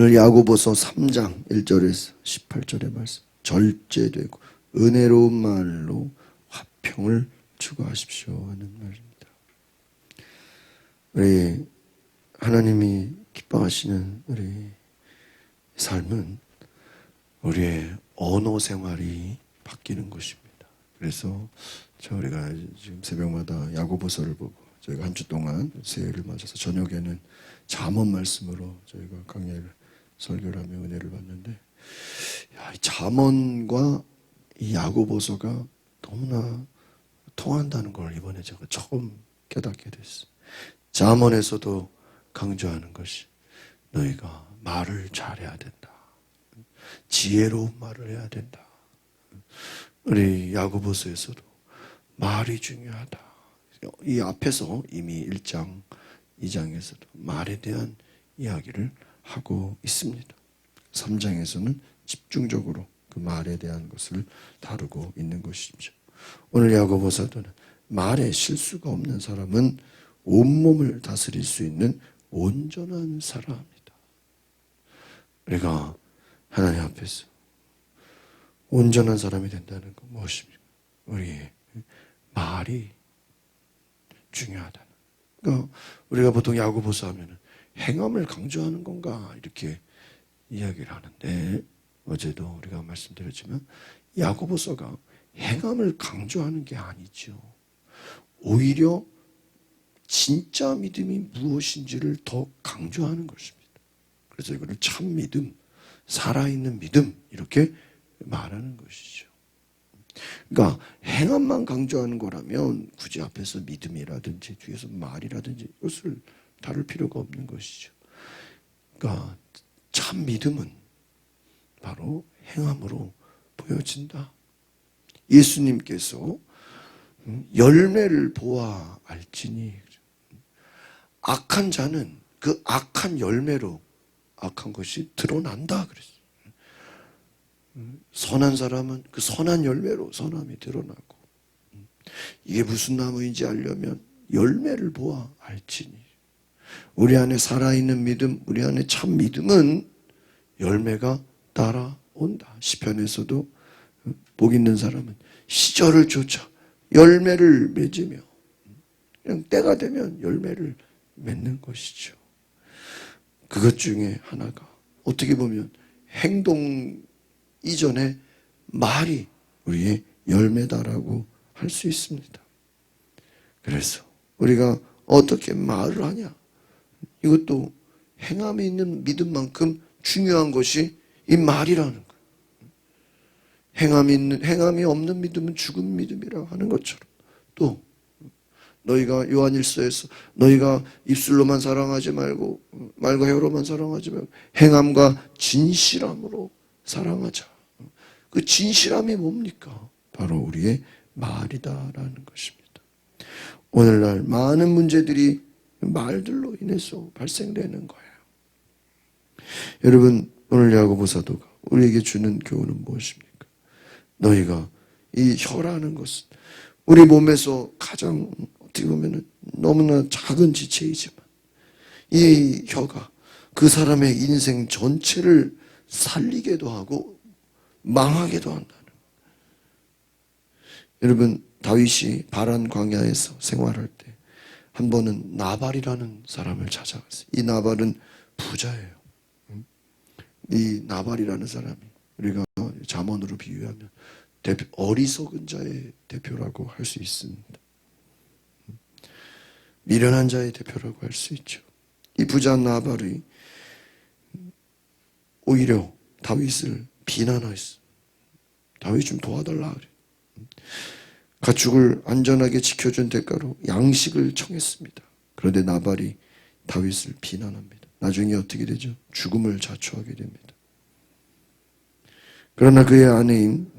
오늘 야고보서 3장 1절에서 18절의 말씀. 절제되고 은혜로운 말로 화평을 추구하십시오 하는 말입니다. 우리 하나님이 기뻐하시는 우리 삶은 우리의 언어 생활이 바뀌는 것입니다. 그래서 우리가 지금 새벽마다 야고보서를 보고 저희가 한 주 동안 새해를 맞아서 저녁에는 잠언 말씀으로 저희가 강의를 설교를 하며 은혜를 받는데, 이 잠언과 이 야고보서가 너무나 통한다는 걸 이번에 제가 처음 깨닫게 됐어요. 잠언에서도 강조하는 것이 너희가 말을 잘해야 된다. 지혜로운 말을 해야 된다. 우리 야고보서에서도 말이 중요하다. 이 앞에서 이미 1장, 2장에서도 말에 대한 이야기를 하고 있습니다. 3장에서는 집중적으로 그 말에 대한 것을 다루고 있는 것이죠. 오늘 야고보서도는 말에 실수가 없는 사람은 온몸을 다스릴 수 있는 온전한 사람이다. 우리가 하나님 앞에서 온전한 사람이 된다는 건 무엇입니까? 우리의 말이 중요하다는. 그러니까 우리가 보통 야고보서 하면은 행함을 강조하는 건가 이렇게 이야기를 하는데, 어제도 우리가 말씀드렸지만 야고보서가 행함을 강조하는 게 아니죠. 오히려 진짜 믿음이 무엇인지를 더 강조하는 것입니다. 그래서 이거를 참 믿음, 살아있는 믿음 이렇게 말하는 것이죠. 그러니까 행함만 강조하는 거라면 굳이 앞에서 믿음이라든지 뒤에서 말이라든지 이것을 다룰 필요가 없는 것이죠. 그러니까 참 믿음은 바로 행함으로 보여진다. 예수님께서 열매를 보아 알지니, 악한 자는 그 악한 열매로 악한 것이 드러난다 그랬어요. 선한 사람은 그 선한 열매로 선함이 드러나고, 이게 무슨 나무인지 알려면 열매를 보아 알지니. 우리 안에 살아있는 믿음, 우리 안에 참 믿음은 열매가 따라온다. 시편에서도 복 있는 사람은 시절을 쫓아 열매를 맺으며, 그냥 때가 되면 열매를 맺는 것이죠. 그것 중에 하나가 어떻게 보면 행동 이전에 말이 우리의 열매다라고 할 수 있습니다. 그래서 우리가 어떻게 말을 하냐, 이것도 행함이 있는 믿음만큼 중요한 것이 이 말이라는 거예요. 행함이 없는 믿음은 죽은 믿음이라고 하는 것처럼, 또 너희가 요한일서에서 너희가 입술로만 사랑하지 말고 혀로만 사랑하지 말고 행함과 진실함으로 사랑하자. 그 진실함이 뭡니까? 바로 우리의 말이다라는 것입니다. 오늘날 많은 문제들이 말들로 인해서 발생되는 거예요. 여러분, 오늘 야고보 사도가 우리에게 주는 교훈은 무엇입니까? 너희가 이 혀라는 것은 우리 몸에서 가장 어떻게 보면 너무나 작은 지체이지만 이 혀가 그 사람의 인생 전체를 살리게도 하고 망하게도 한다는 거예요. 여러분, 다윗이 바란 광야에서 생활할 때 한 번은 나발이라는 사람을 찾아갔어요. 이 나발은 부자예요. 이 나발이라는 사람이 우리가 잠언으로 비유하면 어리석은 자의 대표라고 할 수 있습니다. 미련한 자의 대표라고 할 수 있죠. 이 부자 나발이 오히려 다윗을 비난했어. 다윗 좀 도와달라 그래. 가축을 안전하게 지켜준 대가로 양식을 청했습니다. 그런데 나발이 다윗을 비난합니다. 나중에 어떻게 되죠? 죽음을 자초하게 됩니다. 그러나 그의 아내인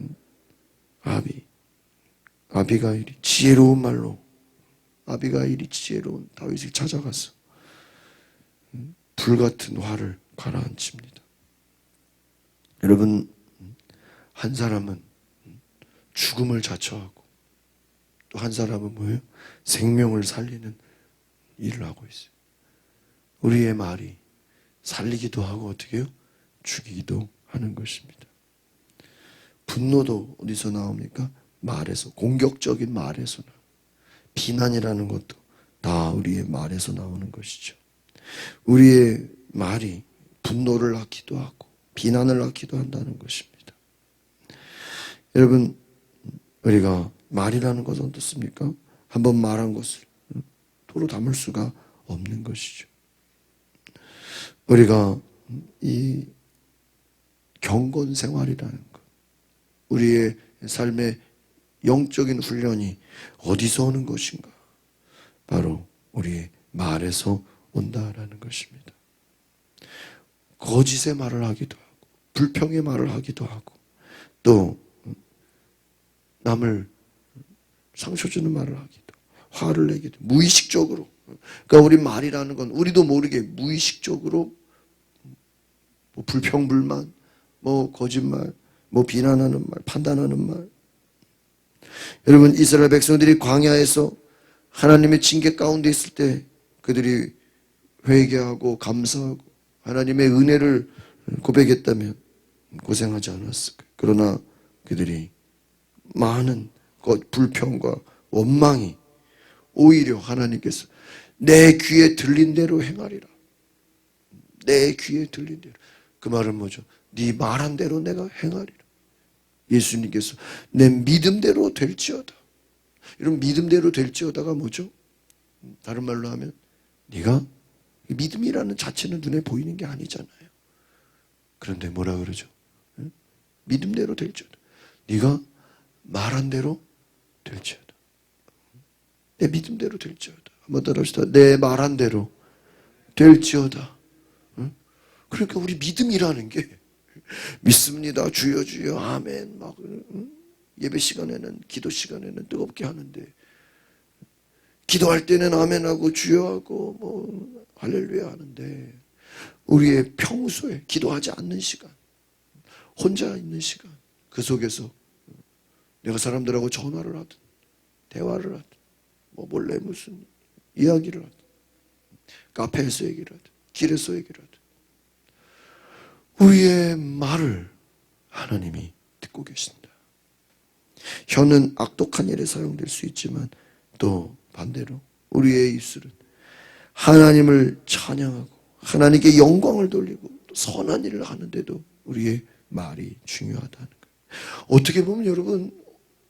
아비가일이 지혜로운 말로, 아비가일이 지혜로운 다윗을 찾아가서 불같은 화를 가라앉힙니다. 여러분, 한 사람은 죽음을 자초하고 또 한 사람은 뭐예요? 생명을 살리는 일을 하고 있어요. 우리의 말이 살리기도 하고 어떻게 해요? 죽이기도 하는 것입니다. 분노도 어디서 나옵니까? 말에서, 공격적인 말에서 나옵니다. 비난이라는 것도 다 우리의 말에서 나오는 것이죠. 우리의 말이 분노를 낳기도 하고 비난을 낳기도 한다는 것입니다. 여러분, 우리가 말이라는 것은 어떻습니까? 한번 말한 것을 도로 담을 수가 없는 것이죠. 우리가 이 경건 생활이라는 것, 우리의 삶의 영적인 훈련이 어디서 오는 것인가? 바로 우리의 말에서 온다라는 것입니다. 거짓의 말을 하기도 하고 불평의 말을 하기도 하고 또 남을 상처 주는 말을 하기도 화를 내기도 무의식적으로, 그러니까 우리 말이라는 건 우리도 모르게 무의식적으로 뭐 불평불만, 뭐 거짓말, 뭐 비난하는 말, 판단하는 말. 여러분, 이스라엘 백성들이 광야에서 하나님의 징계 가운데 있을 때 그들이 회개하고 감사하고 하나님의 은혜를 고백했다면 고생하지 않았을까요? 그러나 그들이 많은 불평과 원망이 오히려 하나님께서 내 귀에 들린 대로 행하리라. 내 귀에 들린 대로. 그 말은 뭐죠? 네 말한 대로 내가 행하리라. 예수님께서 내 믿음대로 될지어다. 이런 믿음대로 될지어다가 뭐죠? 다른 말로 하면 네가 믿음이라는 자체는 눈에 보이는 게 아니잖아요. 그런데 뭐라 그러죠? 믿음대로 될지어다. 네가 말한 대로 될지어다. 내 믿음대로 될지어다. 한번 따라합시다. 내 말한 대로 될지어다. 그러니까 우리 믿음이라는 게 믿습니다. 주여 주여 아멘 막 예배 시간에는, 기도 시간에는 뜨겁게 하는데 기도할 때는 아멘하고 주여하고 뭐 할렐루야 하는데 우리의 평소에 기도하지 않는 시간, 혼자 있는 시간, 그 속에서 내가 사람들하고 전화를 하든 대화를 하든 뭐 몰래 무슨 이야기를 하든 카페에서 얘기를 하든 길에서 얘기를 하든 우리의 말을 하나님이 듣고 계신다. 혀는 악독한 일에 사용될 수 있지만 또 반대로 우리의 입술은 하나님을 찬양하고 하나님께 영광을 돌리고 또 선한 일을 하는데도 우리의 말이 중요하다는 거예요. 어떻게 보면 여러분,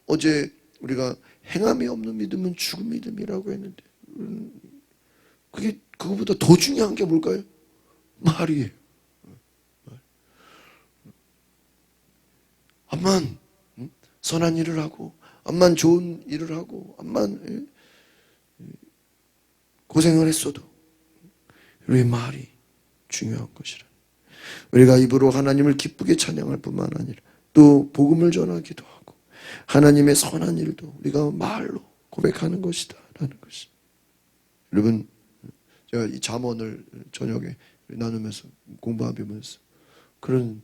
어제 우리가 행함이 없는 믿음은 죽은 믿음이라고 했는데 그게 그거보다 더 중요한 게 뭘까요? 말이에요. 암만 선한 일을 하고 암만 좋은 일을 하고 암만 고생을 했어도 우리의 말이 중요한 것이라. 우리가 입으로 하나님을 기쁘게 찬양할 뿐만 아니라 또 복음을 전하기도 하고 하나님의 선한 일도 우리가 말로 고백하는 것이다 라는 것입니다. 여러분, 제가 이 잠언을 저녁에 나누면서 공부하면서 그런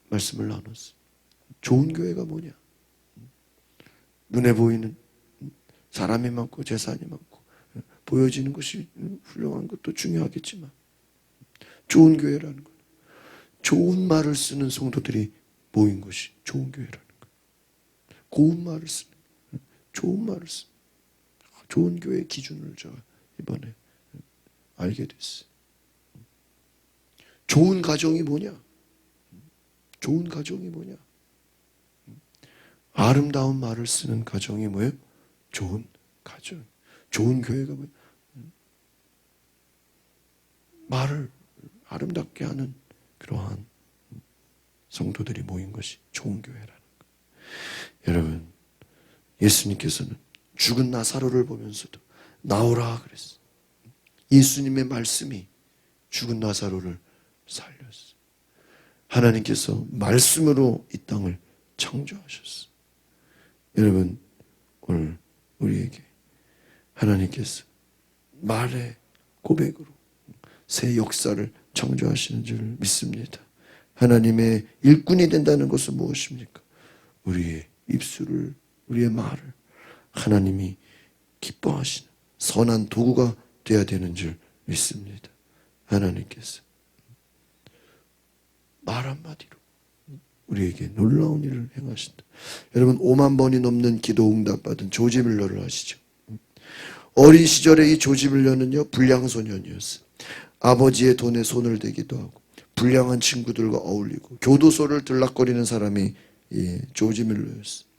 말씀을 나눴어요. 좋은 교회가 뭐냐? 눈에 보이는 사람이 많고 재산이 많고 보여지는 것이 훌륭한 것도 중요하겠지만 좋은 교회라는 것, 좋은 말을 쓰는 성도들이 모인 것이 좋은 교회라는 것. 고운 말을 쓰는, 좋은 말을 쓰는 좋은 교회의 기준을 제가 이번에 알게 됐어요. 좋은 가정이 뭐냐? 좋은 가정이 뭐냐? 아름다운 말을 쓰는 가정이 뭐예요? 좋은 가정. 좋은 교회가 뭐예요? 말을 아름답게 하는 그러한 성도들이 모인 것이 좋은 교회라는 거예요. 여러분, 예수님께서는 죽은 나사로를 보면서도 나오라 그랬어요. 예수님의 말씀이 죽은 나사로를 살렸어요. 하나님께서 말씀으로 이 땅을 창조하셨어요. 여러분, 오늘 우리에게 하나님께서 말의 고백으로 새 역사를 창조하시는 줄 믿습니다. 하나님의 일꾼이 된다는 것은 무엇입니까? 우리의 입술을, 우리의 말을 하나님이 기뻐하시는 선한 도구가 되어야 되는 줄 믿습니다. 하나님께서 말 한마디로 우리에게 놀라운 일을 행하신다. 여러분 5만 번이 넘는 기도 응답받은 조지 밀러를 아시죠? 어린 시절에 이 조지 밀러는요 불량소년이었어요. 아버지의 돈에 손을 대기도 하고 불량한 친구들과 어울리고 교도소를 들락거리는 사람이 조지 밀러였어요.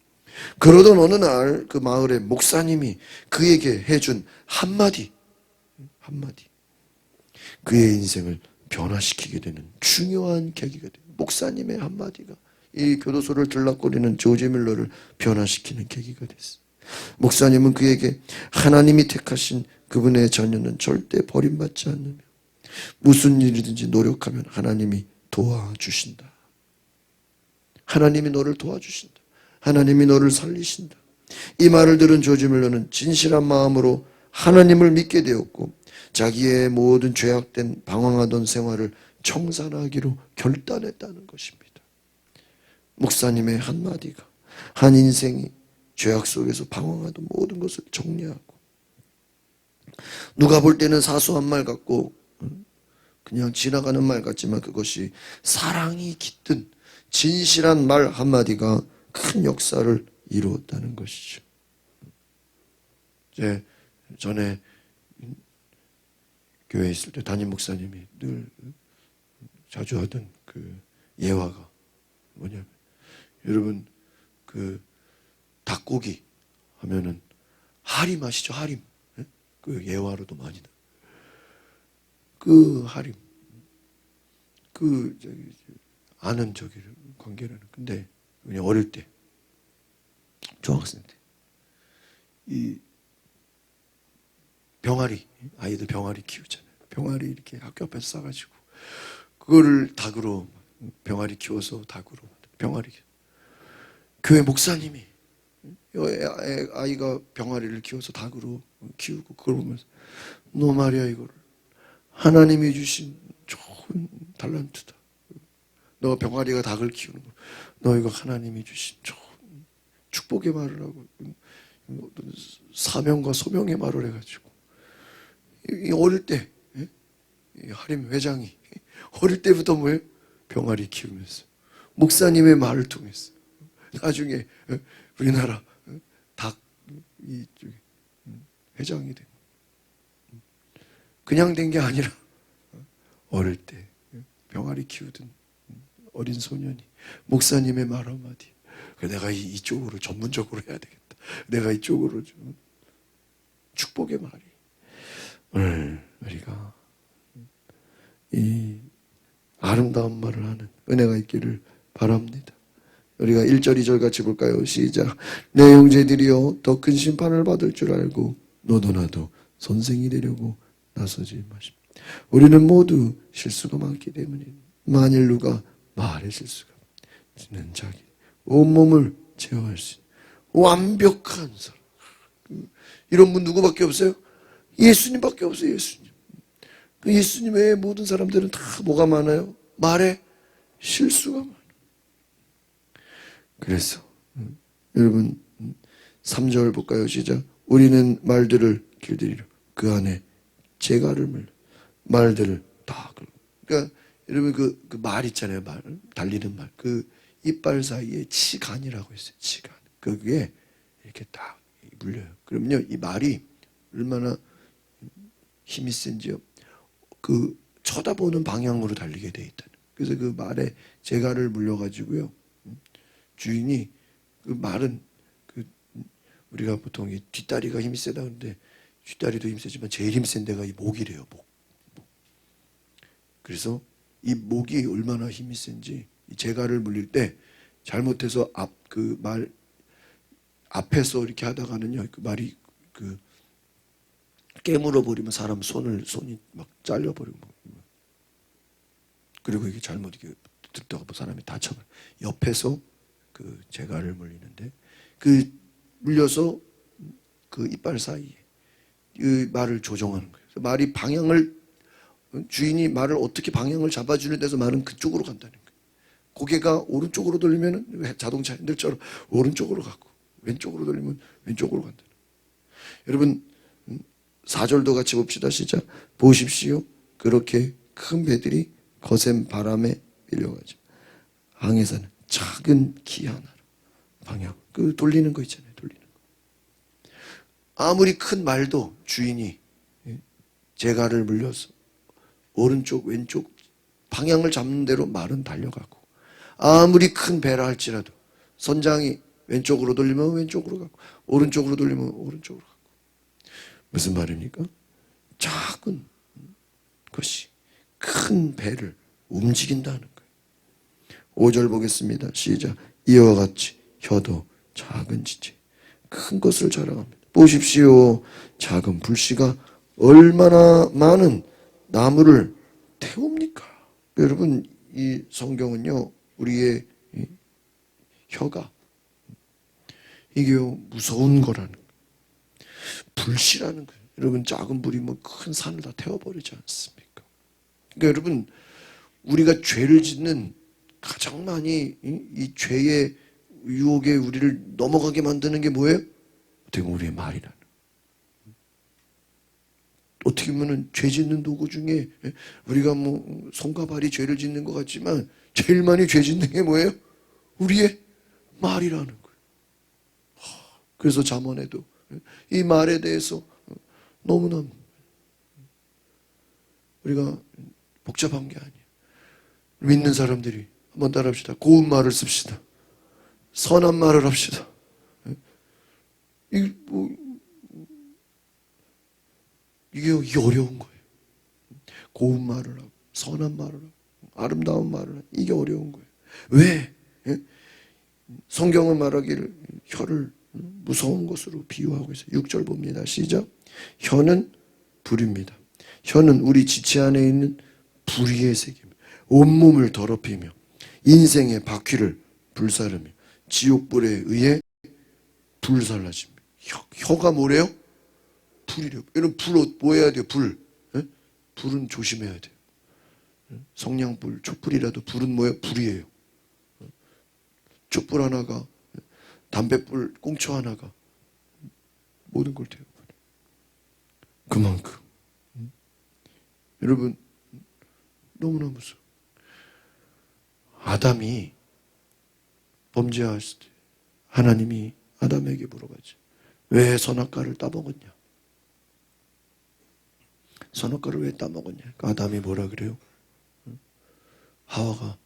그러던 어느 날 그 마을의 목사님이 그에게 해준 한마디 그의 인생을 변화시키게 되는 중요한 계기가 돼요. 목사님의 한마디가 이 교도소를 들락거리는 조지 밀러를 변화시키는 계기가 됐어요. 목사님은 그에게 하나님이 택하신 그분의 자녀는 절대 버림받지 않으며 무슨 일이든지 노력하면 하나님이 도와주신다. 하나님이 너를 도와주신다. 하나님이 너를 살리신다. 이 말을 들은 조지 밀러는 진실한 마음으로 하나님을 믿게 되었고 자기의 모든 죄악된 방황하던 생활을 청산하기로 결단했다는 것입니다. 목사님의 한마디가 한 인생이 죄악 속에서 방황하던 모든 것을 정리하고 누가 볼 때는 사소한 말 같고 그냥 지나가는 말 같지만 그것이 사랑이 깃든 진실한 말 한마디가 큰 역사를 이루었다는 것이죠. 전에 교회에 있을 때 담임 목사님이 늘 자주 하던 그 예화가 뭐냐면 여러분 그 닭고기 하면은 하림 아시죠? 하림. 그 예화로도 많이 나. 그 하림. 아는 관계라는. 근데 그냥 어릴 때 중학생 때 이 병아리 아이들 병아리 키우잖아요. 병아리 이렇게 학교 앞에서 싸가지고 그거를 닭으로 병아리 키워서 닭으로 병아리 교회 목사님이 아이가 병아리를 키워서 닭으로 키우고 그걸 보면서 너 말이야 이거를 하나님이 주신 좋은 달란트다. 너 병아리가 닭을 키우는 거 너 이거 하나님이 주신 좋은 축복의 말을 하고 사명과 소명의 말을 해가지고 어릴 때 하림 회장이 어릴 때부터 뭐예요? 병아리 키우면서 목사님의 말을 통해서 나중에 우리나라 닭 이쪽에 회장이 된 그냥 된 게 아니라 어릴 때 병아리 키우던 어린 소년이 목사님의 말 한마디 내가 이쪽으로 전문적으로 해야 되겠다. 내가 이쪽으로 좀 축복의 말이 오늘 우리가 이 아름다운 말을 하는 은혜가 있기를 바랍니다. 우리가 1절 2절 같이 볼까요? 시작. 내 형제들이여 더 큰 심판을 받을 줄 알고 너도 나도 선생이 되려고 나서지 마십니다. 우리는 모두 실수가 많기 때문에 만일 누가 말의 실수가 있는 자기 온몸을 제어할 수 있는 완벽한 사람 이런 분 누구밖에 없어요? 예수님밖에 없어요. 예수님 외에 모든 사람들은 다 뭐가 많아요? 말에 실수가 많아요. 그래서 여러분 3절 볼까요? 시작. 우리는 말들을 길들이려 그 안에 재갈을 물려 말들을 다 그러니까 여러분 그 말 있잖아요. 말 달리는 말 그 이빨 사이에 치간이라고 있어요. 치간 그게 이렇게 딱 물려요. 그러면요 이 말이 얼마나 힘이 센지요. 그 쳐다보는 방향으로 달리게 돼 있다는. 그래서 그 말에 재갈을 물려가지고요. 주인이 그 말은 우리가 보통 이 뒷다리가 힘이 세다 그러는데 뒷다리도 힘이 세지만 제일 힘 센 데가 이 목이래요. 목. 그래서 이 목이 얼마나 힘이 센지 이 재갈을 물릴 때 잘못해서 그 말 앞에서 이렇게 하다가는요 그 말이 깨물어 버리면 사람 손이 막 잘려 버리고 그리고 이게 잘못 이렇게 듣다가 사람이 다쳐버려. 옆에서 그 재갈을 물리는데 그 물려서 그 이빨 사이에 그 말을 조정하는 거예요. 말이 방향을 주인이 말을 어떻게 방향을 잡아주는 데서 말은 그쪽으로 간다는 거예요. 고개가 오른쪽으로 돌리면 자동차 핸들처럼 오른쪽으로 가고 왼쪽으로 돌리면 왼쪽으로 간다는 거예요. 여러분 4절도 같이 봅시다. 시작. 보십시오. 그렇게 큰 배들이 거센 바람에 밀려가죠. 항해사는 작은 기 하나로 방향. 그 돌리는 거 있잖아요. 돌리는 거. 아무리 큰 말도 주인이 재갈을 물려서 오른쪽 왼쪽 방향을 잡는 대로 말은 달려가고, 아무리 큰 배라 할지라도 선장이 왼쪽으로 돌리면 왼쪽으로 가고 오른쪽으로 돌리면 오른쪽으로 가고. 무슨 말입니까? 작은 것이 큰 배를 움직인다는 거예요. 5절 보겠습니다. 시작. 이와 같이 혀도 작은 지체 큰 것을 자랑합니다. 보십시오. 작은 불씨가 얼마나 많은 나무를 태웁니까? 여러분, 이 성경은요, 우리의 혀가 이게 무서운 거라는 거예요. 불씨라는 거예요. 여러분, 작은 불이 뭐 큰 산을 다 태워버리지 않습니까? 그러니까 여러분, 우리가 죄를 짓는 가장 많이 이 죄의 유혹에 우리를 넘어가게 만드는 게 뭐예요? 어떻게 보면 우리의 말이라는. 어떻게 보면 죄 짓는 도구 중에 우리가 뭐 손과 발이 죄를 짓는 것 같지만 제일 많이 죄 짓는 게 뭐예요? 우리의 말이라는 거예요. 그래서 잠언에도 이 말에 대해서 너무나 우리가 복잡한 게 아니에요. 믿는 사람들이 한번 따라합시다. 고운 말을 씁시다. 선한 말을 합시다. 이게 어려운 거예요. 고운 말을 하고 선한 말을 하고 아름다운 말을 하고 이게 어려운 거예요. 왜? 성경은 말하기를 혀를 무서운 것으로 비유하고 있어요. 6절 봅니다. 시작. 혀는 불입니다. 혀는 우리 지체 안에 있는 불의의 색입니다. 온몸을 더럽히며 인생의 바퀴를 불사르며 지옥불에 의해 불살라집니다. 혀가 뭐래요? 불이래요. 여러분, 불 뭐 해야 돼요? 불. 불은 조심해야 돼요. 성냥불, 촛불이라도 불은 뭐예요? 불이에요. 촛불 하나가, 담뱃불 꽁초 하나가 모든 걸 태워버려요. 그만큼 여러분, 너무나 무서워. 아담이 범죄했을 때 하나님이 아담에게 물어봤죠. 왜 선악과를 따먹었냐? 선악과를 왜 따먹었냐? 아담이 뭐라 그래요? 하와가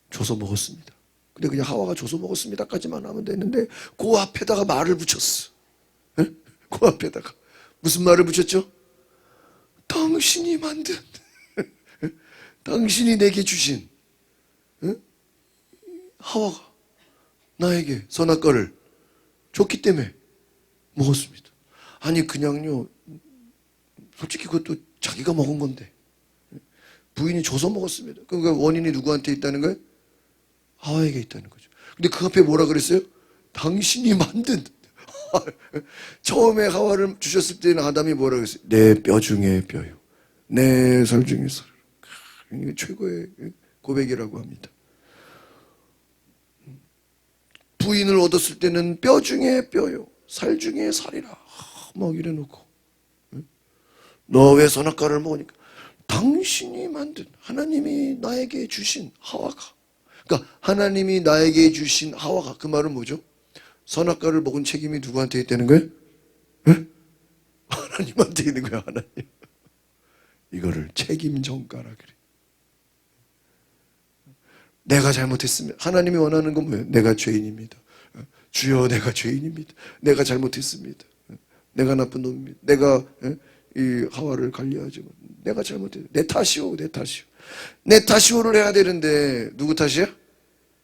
줘서 먹었습니다. 근데 그냥 하와가 줘서 먹었습니다까지만 하면 되는데 그 앞에다가 말을 붙였어. 그 앞에다가 무슨 말을 붙였죠? 당신이 만든 당신이 내게 주신 하와가 나에게 선악과를 줬기 때문에 먹었습니다. 아니 그냥요, 솔직히 그것도 자기가 먹은 건데 부인이 줘서 먹었습니다. 그러니까 원인이 누구한테 있다는 거예요? 하와에게 있다는 거죠. 근데 그 앞에 뭐라 그랬어요? 당신이 만든. 처음에 하와를 주셨을 때는 아담이 뭐라 그랬어요? 내 뼈 중에 뼈요, 내 살 중에 살. 이게 최고의 고백이라고 합니다. 부인을 얻었을 때는 뼈 중에 뼈요, 살 중에 살이라 막 이래놓고, 너 왜 선악과를 먹으니까 당신이 만든, 하나님이 나에게 주신 하와가, 그러니까 하나님이 나에게 주신 하와가, 그 말은 뭐죠? 선악과를 먹은 책임이 누구한테 있다는 거예요? 하나님한테 있는 거예요. 하나님. 이거를 책임 전가라 그래. 내가 잘못했습니다. 하나님이 원하는 건 뭐예요? 내가 죄인입니다. 주여, 내가 죄인입니다. 내가 잘못했습니다. 내가 나쁜 놈입니다. 내가 이 하와를 관리하지 못. 내가 잘못했어요. 내 탓이오, 내 탓이오. 내 탓이오를 해야 되는데 누구 탓이야?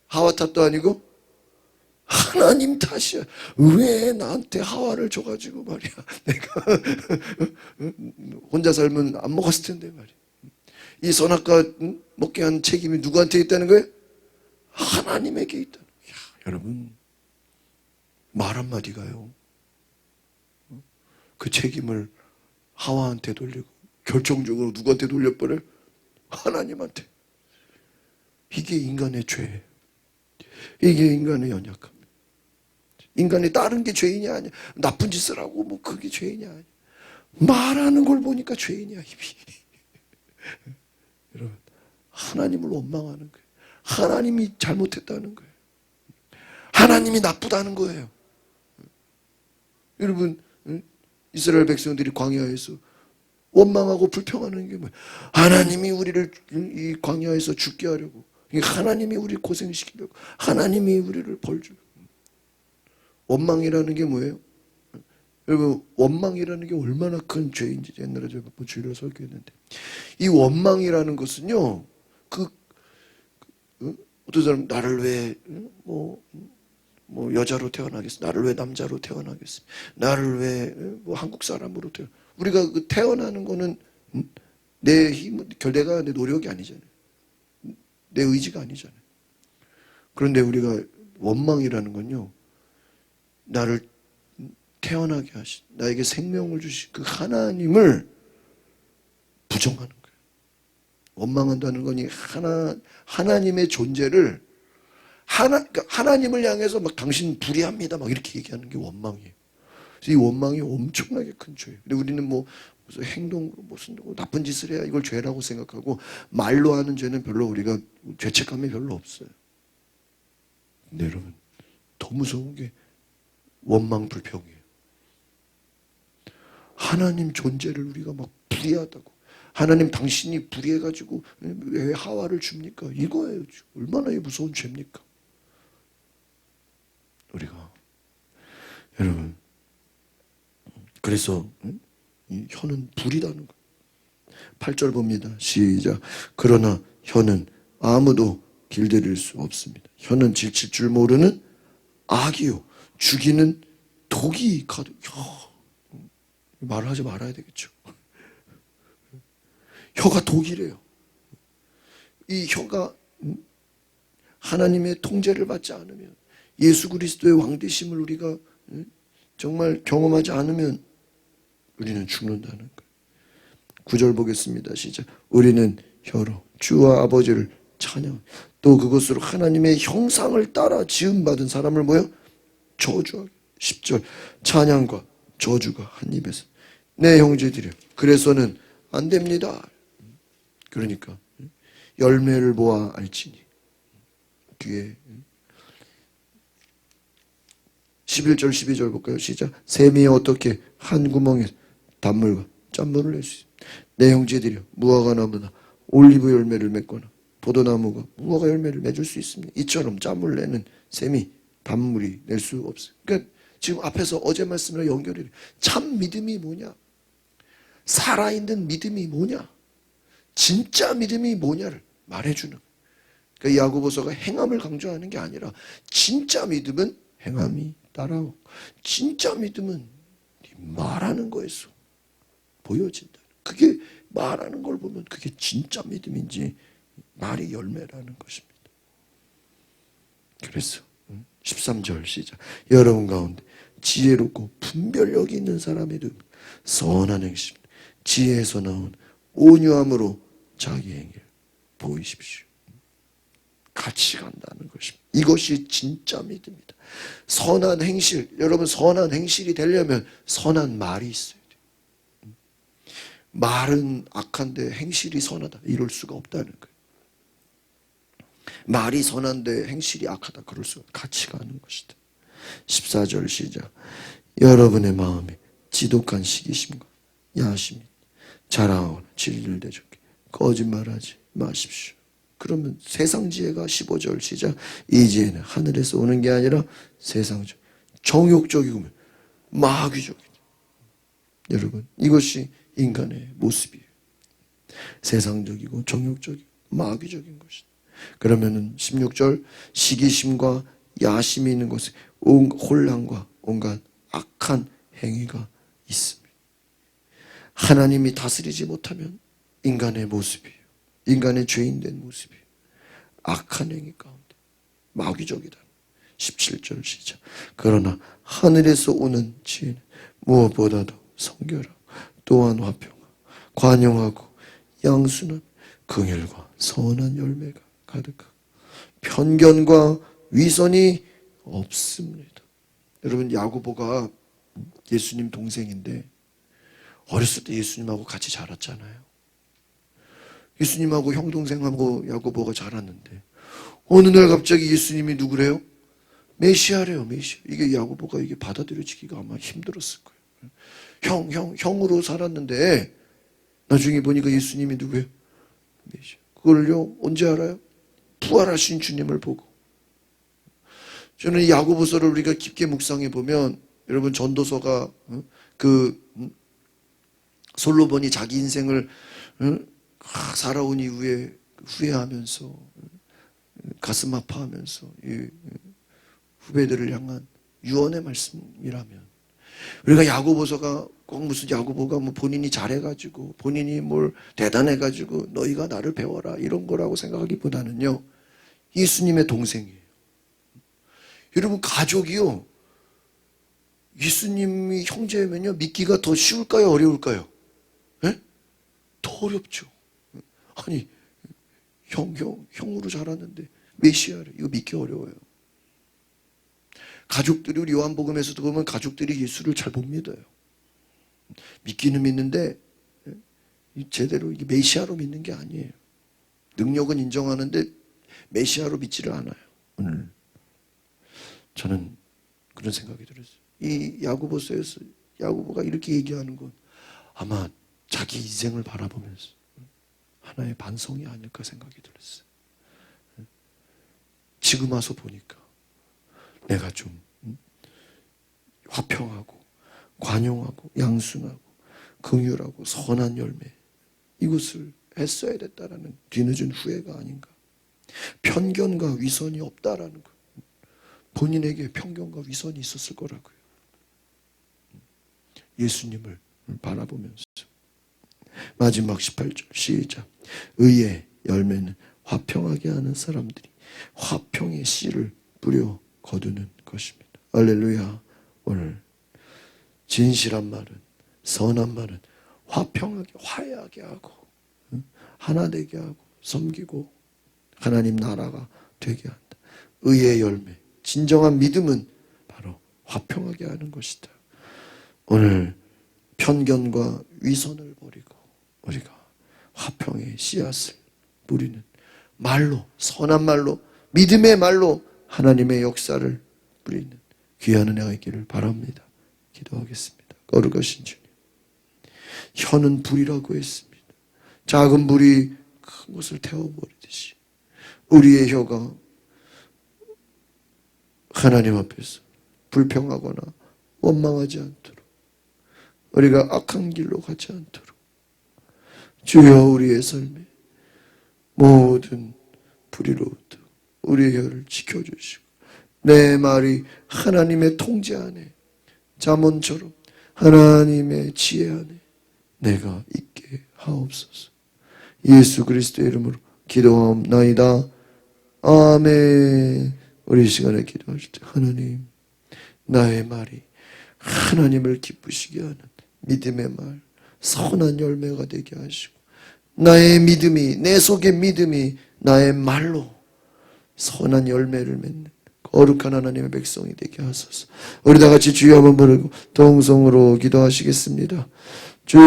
하와 탓도 아니고 하나님 탓이야. 왜 나한테 하와를 줘가지고 말이야. 내가 혼자 살면 안 먹었을 텐데 말이야. 이 선악과 먹게 한 책임이 누구한테 있다는 거예요? 하나님에게 있다는 거예요. 여러분, 말 한마디가요, 그 책임을 하와한테 돌리고 결정적으로 누구한테 돌려버려요? 하나님한테. 이게 인간의 죄예요. 이게 인간의 연약함. 인간이 다른 게 죄인이 아니야. 나쁜 짓을 하고 뭐 그게 죄인이 아니야. 말하는 걸 보니까 죄인이야, 입이. 여러분, 하나님을 원망하는 거예요. 하나님이 잘못했다는 거예요. 하나님이 나쁘다는 거예요. 여러분, 이스라엘 백성들이 광야에서 원망하고 불평하는 게 뭐예요? 하나님이 우리를 이 광야에서 죽게 하려고, 하나님이 우리를 고생시키려고, 하나님이 우리를 벌주려고. 원망이라는 게 뭐예요? 여러분, 원망이라는 게 얼마나 큰 죄인지 옛날에 제가 한번 주일에 설교했는데, 이 원망이라는 것은요, 어떤 사람 나를 왜 여자로 태어나겠어? 나를 왜 남자로 태어나겠어? 나를 왜 한국 사람으로 태어나? 우리가 태어나는 거는 내 힘, 내가 내 노력이 아니잖아요. 내 의지가 아니잖아요. 그런데 우리가 원망이라는 건요, 나를 태어나게 하신, 나에게 생명을 주신 그 하나님을 부정하는 거예요. 원망한다는 거니 하나님의 존재를 그러니까 하나님을 향해서 막 당신 불의합니다 막 이렇게 얘기하는 게 원망이에요. 그래서 이 원망이 엄청나게 큰 죄예요. 근데 우리는 무슨 행동으로 무슨 나쁜 짓을 해야 이걸 죄라고 생각하고 말로 하는 죄는 별로 우리가 죄책감이 별로 없어요. 근데 여러분, 더 무서운 게 원망 불평이에요. 하나님 존재를 우리가 막 불의하다고, 하나님 당신이 불의해가지고 왜 하와를 줍니까? 이거예요. 얼마나 무서운 죄입니까? 우리가 여러분, 그래서 이 혀는 불이라는 거예요. 8절 봅니다. 시작. 그러나 혀는 아무도 길들일 수 없습니다. 혀는 질칠 줄 모르는 악이요 죽이는 독이 가득. 말을 하지 말아야 되겠죠. 혀가 독이래요. 이 혀가 하나님의 통제를 받지 않으면, 예수 그리스도의 왕되심을 우리가 정말 경험하지 않으면 우리는 죽는다는 거예요. 9절 보겠습니다. 시작. 우리는 혀로 주와 아버지를 찬양, 또 그것으로 하나님의 형상을 따라 지음받은 사람을 뭐요? 저주하게. 10절. 찬양과 저주가 한 입에서. 내 형제들이여, 그래서는 안 됩니다. 그러니까 열매를 보아 알지니. 뒤에 11절 12절 볼까요? 시작. 샘이 어떻게 한 구멍에 단물과 짠물을 낼 수 있습니다. 내 형제들이여, 무화과 나무나 올리브 열매를 맺거나 포도나무가 무화과 열매를 맺을 수 있습니다. 이처럼 짠물 내는 샘이 단물이 낼 수 없어요. 그러니까 지금 앞에서 어제 말씀이랑 연결이 돼요. 참 믿음이 뭐냐? 살아있는 믿음이 뭐냐? 진짜 믿음이 뭐냐를 말해주는. 그러니까 야고보서가 행함을 강조하는 게 아니라, 진짜 믿음은 행함이 따라오고, 진짜 믿음은 말하는 거에서 보여진다. 그게 말하는 걸 보면 그게 진짜 믿음인지 말이 열매라는 것입니다. 그래서 13절 시작. 여러분 가운데 지혜롭고 분별력이 있는 사람이 되면 선한 행실, 지혜에서 나온 온유함으로 자기 행위를 보이십시오. 같이 간다는 것입니다. 이것이 진짜 믿음이다. 선한 행실, 여러분 선한 행실이 되려면 선한 말이 있어야 돼요. 말은 악한데 행실이 선하다, 이럴 수가 없다는 거예요. 말이 선한데 행실이 악하다, 그럴 수가 없다. 같이 가는 것이다. 14절 시작. 여러분의 마음에 지독한 시기심과 야심이 자랑하거나 진리를 대적해 거짓말하지 마십시오. 그러면 세상 지혜가 15절 시작. 이 지혜는 하늘에서 오는 게 아니라 세상적, 정욕적이고 마귀적이다. 여러분, 이것이 인간의 모습이에요. 세상적이고 정욕적이고 마귀적인 것이다. 그러면은 16절, 시기심과 야심이 있는 곳에 혼란과 온갖 악한 행위가 있습니다. 하나님이 다스리지 못하면 인간의 모습이에요. 인간의 죄인된 모습이에요. 악한 행위 가운데 마귀적이다. 17절 시작. 그러나 하늘에서 오는 지혜는 무엇보다도 성결하고 또한 화평하고 관용하고 양순한 긍휼과 선한 열매가 가득하고 편견과 위선이 없습니다. 여러분, 야고보가 예수님 동생인데 어렸을 때 예수님하고 같이 자랐잖아요. 예수님하고 형동생하고 야고보가 자랐는데 어느 날 갑자기 예수님이 누구래요? 메시아래요. 메시아. 이게 야고보가 이게 받아들여지기가 아마 힘들었을 거예요. 형으로 살았는데 나중에 보니까 예수님이 누구예요? 메시아. 그걸요 언제 알아요? 부활하신 주님을 보고. 저는 이 야고보서를 우리가 깊게 묵상해 보면 여러분 전도서가 솔로몬이 자기 인생을 살아온 이후에 후회하면서 가슴 아파하면서 후배들을 향한 유언의 말씀이라면 우리가 야고보서가 꼭 무슨 야고보가 뭐 본인이 잘해가지고 본인이 뭘 대단해가지고 너희가 나를 배워라 이런 거라고 생각하기보다는요 예수님의 동생이에요. 여러분 가족이요 예수님이 형제면요 믿기가 더 쉬울까요 어려울까요? 네? 더 어렵죠. 아니 형으로 자랐는데 메시아를 이거 믿기 어려워요. 가족들이 우리 요한복음에서도 보면 가족들이 예수를 잘 못 믿어요. 믿기는 믿는데 제대로 이게 메시아로 믿는 게 아니에요. 능력은 인정하는데 메시아로 믿지를 않아요. 오늘 저는 그런 생각이 들었어요. 이 야고보서에서 야고보가 이렇게 얘기하는 건 아마 자기 인생을 바라보면서 하나의 반성이 아닐까 생각이 들었어요. 지금 와서 보니까 내가 좀 화평하고 관용하고 양순하고 긍휼하고 선한 열매 이것을 했어야 됐다라는 뒤늦은 후회가 아닌가. 편견과 위선이 없다라는 것. 본인에게 편견과 위선이 있었을 거라고요. 예수님을 바라보면서 마지막 18절 시작. 의의 열매는 화평하게 하는 사람들이 화평의 씨를 뿌려 거두는 것입니다. 할렐루야. 오늘 진실한 말은 선한 말은 화평하게 화해하게 하고 하나 되게 하고 섬기고 하나님 나라가 되게 한다. 의의 열매 진정한 믿음은 바로 화평하게 하는 것이다. 오늘 편견과 위선을 버리고 우리가 화평의 씨앗을 뿌리는 말로 선한 말로 믿음의 말로 하나님의 역사를 뿌리는 귀한 은혜가 있기를 바랍니다. 기도하겠습니다. 거룩하신 주님, 혀는 불이라고 했습니다. 작은 불이 큰 것을 태워버리듯이 우리의 혀가 하나님 앞에서 불평하거나 원망하지 않도록 우리가 악한 길로 가지 않도록 주여 우리의 삶에 모든 불의로부터 우리의 혀를 지켜주시고 내 말이 하나님의 통제 안에 잠언처럼 하나님의 지혜 안에 내가 있게 하옵소서. 예수 그리스도의 이름으로 기도하옵나이다. 아멘. 우리 이 시간에 기도하실 때 하나님 나의 말이 하나님을 기쁘시게 하는 믿음의 말 선한 열매가 되게 하시고 나의 믿음이 내 속의 믿음이 나의 말로 선한 열매를 맺는 거룩한 하나님의 백성이 되게 하소서. 우리 다 같이 주여 한번 부르고 동성으로 기도하시겠습니다. 주여